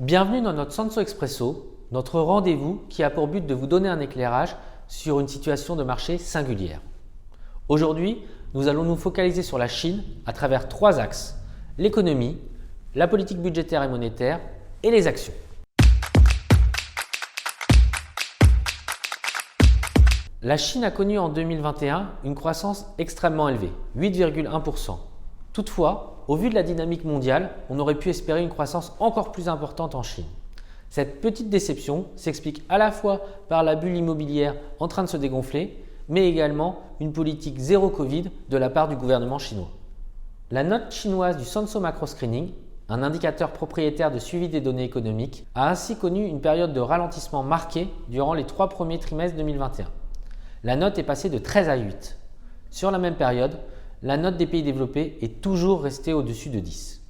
Bienvenue dans notre Sanso Expresso, notre rendez-vous qui a pour but de vous donner un éclairage sur une situation de marché singulière. Aujourd'hui, nous allons nous focaliser sur la Chine à travers 3 axes: l'économie, la politique budgétaire et monétaire et les actions. La Chine a connu en 2021 une croissance extrêmement élevée, 8,1%. Toutefois, au vu de la dynamique mondiale, on aurait pu espérer une croissance encore plus importante en Chine. Cette petite déception s'explique à la fois par la bulle immobilière en train de se dégonfler, mais également une politique zéro Covid de la part du gouvernement chinois. La note chinoise du Sanso Macro Screening, un indicateur propriétaire de suivi des données économiques, a ainsi connu une période de ralentissement marquée durant les 3 premiers trimestres 2021. La note est passée de 13 à 8. Sur la même période, la note des pays développés est toujours restée au-dessus de 10.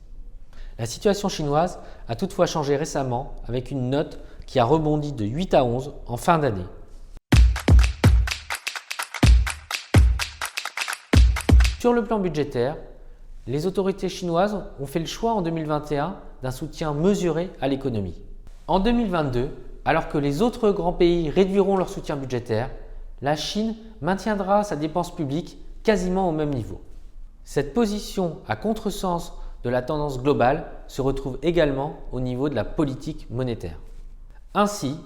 La situation chinoise a toutefois changé récemment avec une note qui a rebondi de 8 à 11 en fin d'année. Sur le plan budgétaire, les autorités chinoises ont fait le choix en 2021 d'un soutien mesuré à l'économie. En 2022, alors que les autres grands pays réduiront leur soutien budgétaire, la Chine maintiendra sa dépense publique quasiment au même niveau. Cette position à contresens de la tendance globale se retrouve également au niveau de la politique monétaire. Ainsi,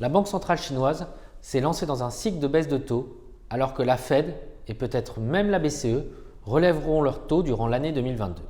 la Banque centrale chinoise s'est lancée dans un cycle de baisse de taux alors que la Fed et peut-être même la BCE relèveront leurs taux durant l'année 2022.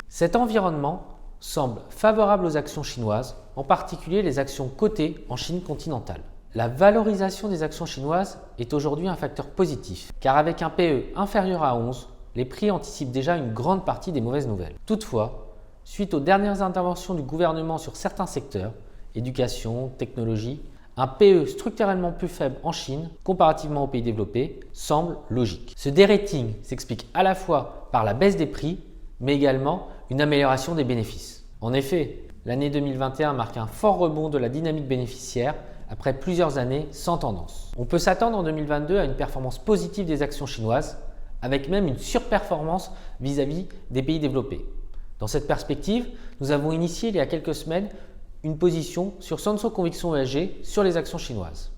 Cet environnement semble favorable aux actions chinoises, en particulier les actions cotées en Chine continentale. La valorisation des actions chinoises est aujourd'hui un facteur positif, car avec un PE inférieur à 11, les prix anticipent déjà une grande partie des mauvaises nouvelles. Toutefois, suite aux dernières interventions du gouvernement sur certains secteurs, éducation, technologie, un PE structurellement plus faible en Chine, comparativement aux pays développés, semble logique. Ce dérating s'explique à la fois par la baisse des prix, mais également une amélioration des bénéfices. En effet, l'année 2021 marque un fort rebond de la dynamique bénéficiaire après plusieurs années sans tendance. On peut s'attendre en 2022 à une performance positive des actions chinoises, avec même une surperformance vis-à-vis des pays développés. Dans cette perspective, nous avons initié il y a quelques semaines une position sur Sanso Conviction ESG sur les actions chinoises.